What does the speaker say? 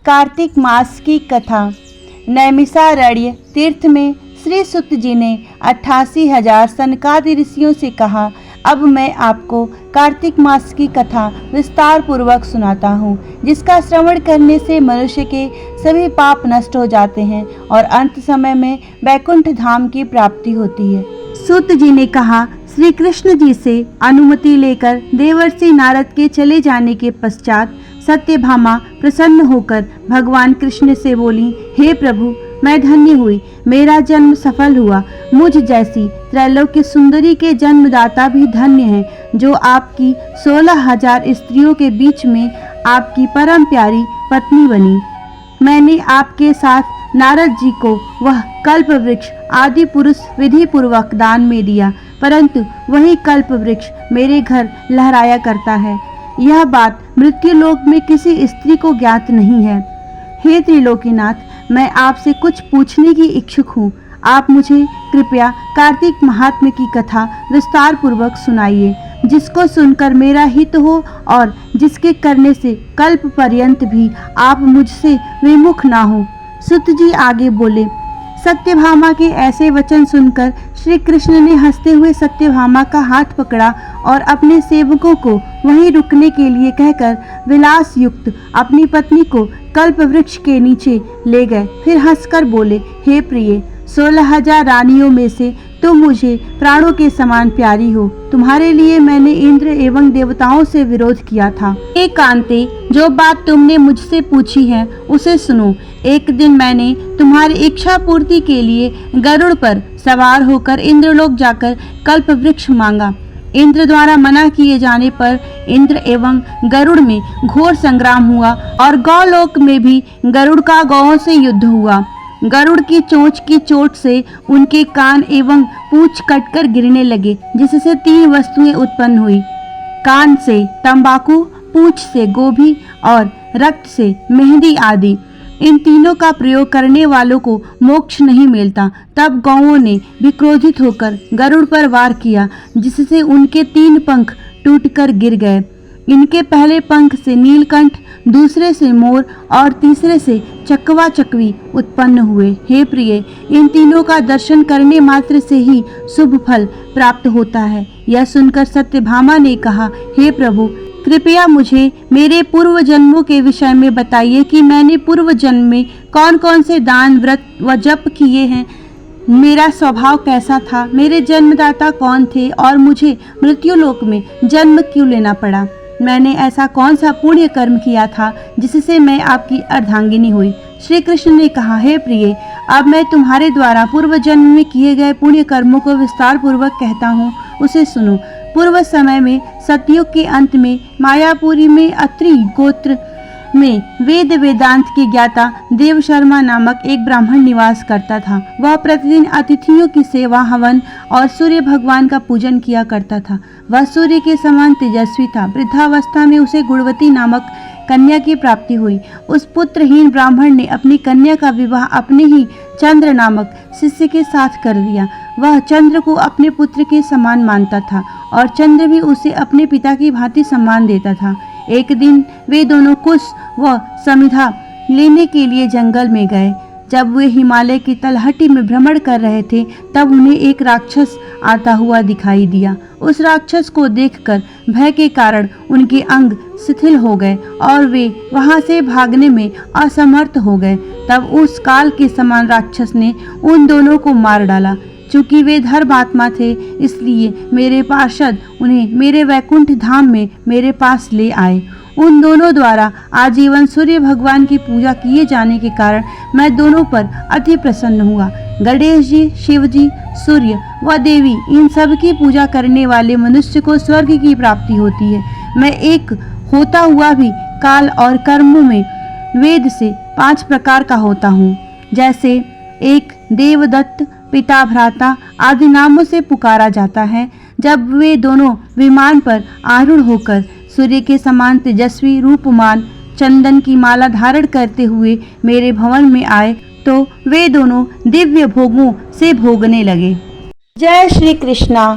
कार्तिक मास की कथा। नैमिषारण्य तीर्थ में श्री सुत जी ने 88,000 सनकादि ऋषियों से कहा, अब मैं आपको कार्तिक मास की कथा विस्तार पूर्वक सुनाता हूँ, जिसका श्रवण करने से मनुष्य के सभी पाप नष्ट हो जाते हैं और अंत समय में वैकुंठ धाम की प्राप्ति होती है। सुत जी ने कहा, श्री कृष्ण जी से अनुमति लेकर देवर्षि नारद के चले जाने के पश्चात सत्यभामा प्रसन्न होकर भगवान कृष्ण से बोली, हे प्रभु, मैं धन्य हुई, मेरा जन्म सफल हुआ। मुझ जैसी त्रैलोक्य सुंदरी के जन्मदाता भी धन्य हैं, जो आपकी 16,000 स्त्रियों के बीच में आपकी परम प्यारी पत्नी बनी। मैंने आपके साथ नारद जी को वह कल्प वृक्ष आदि पुरुष विधि पूर्वक दान में दिया, परंतु वही कल्प वृक्ष मेरे घर लहराया करता है। यह बात मृत्यु लोक में किसी स्त्री को ज्ञात नहीं है। हे त्रिलोकीनाथ, मैं आपसे कुछ पूछने की इच्छुक हूँ। आप मुझे कृपया कार्तिक महात्म्य की कथा विस्तार पूर्वक सुनाइए, जिसको सुनकर मेरा हित हो और जिसके करने से कल्प पर्यंत भी आप मुझसे विमुख ना हो। सुत जी आगे बोले, सत्यभामा के ऐसे वचन सुनकर श्री कृष्ण ने हंसते हुए सत्यभामा का हाथ पकड़ा और अपने सेवकों को वहीं रुकने के लिए कहकर विलास युक्त अपनी पत्नी को कल्प वृक्ष के नीचे ले गए। फिर हंसकर बोले, हे प्रिय, 16,000 रानियों में से तुम मुझे प्राणों के समान प्यारी हो। तुम्हारे लिए मैंने इंद्र एवं देवताओं से विरोध किया था। हे कांते, जो बात तुमने मुझसे पूछी है उसे सुनो। एक दिन मैंने तुम्हारी इच्छा पूर्ति के लिए गरुड़ पर सवार होकर इंद्रलोक जाकर कल्प वृक्ष मांगा। इंद्र द्वारा मना किए जाने पर इंद्र एवं गरुड़ में घोर संग्राम हुआ और गौलोक में भी गरुड़ का गौओं से युद्ध हुआ। गरुड़ की चोंच की चोट से उनके कान एवं पूंछ कटकर गिरने लगे, जिससे 3 वस्तुएं उत्पन्न हुई। कान से तंबाकू, पूंछ से गोभी और रक्त से मेहंदी आदि। इन तीनों का प्रयोग करने वालों को मोक्ष नहीं मिलता। तब गौओं ने भी क्रोधित होकर गरुड़ पर वार किया, जिससे उनके 3 पंख टूटकर गिर गए। इनके पहले पंख से नीलकंठ, दूसरे से मोर और तीसरे से चकवा चकवी उत्पन्न हुए। हे प्रिय, इन तीनों का दर्शन करने मात्र से ही शुभ फल प्राप्त होता है। यह सुनकर सत्यभामा ने कहा, हे प्रभु, कृपया मुझे मेरे पूर्व जन्मों के विषय में बताइए कि मैंने पूर्व जन्म में कौन कौन से दान, व्रत व जप किए हैं। मेरा स्वभाव कैसा था, मेरे जन्मदाता कौन थे और मुझे मृत्युलोक में जन्म क्यों लेना पड़ा। मैंने ऐसा कौन सा पुण्य कर्म किया था जिससे मैं आपकी अर्धांगिनी हुई। श्री कृष्ण ने कहा, हे प्रिय, अब मैं तुम्हारे द्वारा पूर्व जन्म में किए गए पुण्य कर्मों को विस्तार पूर्वक कहता हूँ, उसे सुनो। पूर्व समय में सतयुग के अंत में मायापुरी में अत्रि गोत्र में वेद वेदांत के ज्ञाता देव शर्मा नामक एक ब्राह्मण निवास करता था। वह प्रतिदिन अतिथियों की सेवा, हवन और सूर्य भगवान का पूजन किया करता था। वह सूर्य के समान तेजस्वी था। वृद्धावस्था में उसे गुणवती नामक कन्या की प्राप्ति हुई। उस पुत्रहीन ब्राह्मण ने अपनी कन्या का विवाह अपने ही चंद्र नामक शिष्य के साथ कर दिया। वह चंद्र को अपने पुत्र के समान मानता था और चंद्र भी उसे अपने पिता की भांति सम्मान देता था। एक दिन वे दोनों कुश व समिधा लेने के लिए जंगल में गए। जब वे हिमालय की तलहटी में भ्रमण कर रहे थे, तब उन्हें एक राक्षस आता हुआ दिखाई दिया। उस राक्षस को देखकर भय के कारण उनके अंग शिथिल हो गए और वे वहां से भागने में असमर्थ हो गए। तब उस काल के समान राक्षस ने उन दोनों को मार डाला। चूंकि वे धर्मात्मा थे, इसलिए मेरे पार्षद उन्हें मेरे वैकुंठ धाम में मेरे पास ले आए। उन दोनों द्वारा आजीवन सूर्य भगवान की पूजा किए जाने के कारण मैं दोनों पर अति प्रसन्न हुआ। गणेश जी, शिव जी, सूर्य व देवी, इन सब की पूजा करने वाले मनुष्य को स्वर्ग की प्राप्ति होती है। मैं एक होता हुआ भी काल और कर्मों में वेद से 5 प्रकार का होता हूँ। जैसे एक देवदत्त, पिता, भ्राता आदि नामों से पुकारा जाता है। जब वे दोनों विमान पर आरूढ़ होकर सूर्य के समान तेजस्वी रूपमान चंदन की माला धारण करते हुए मेरे भवन में आए, तो वे दोनों दिव्य भोगों से भोगने लगे। जय श्री कृष्णा।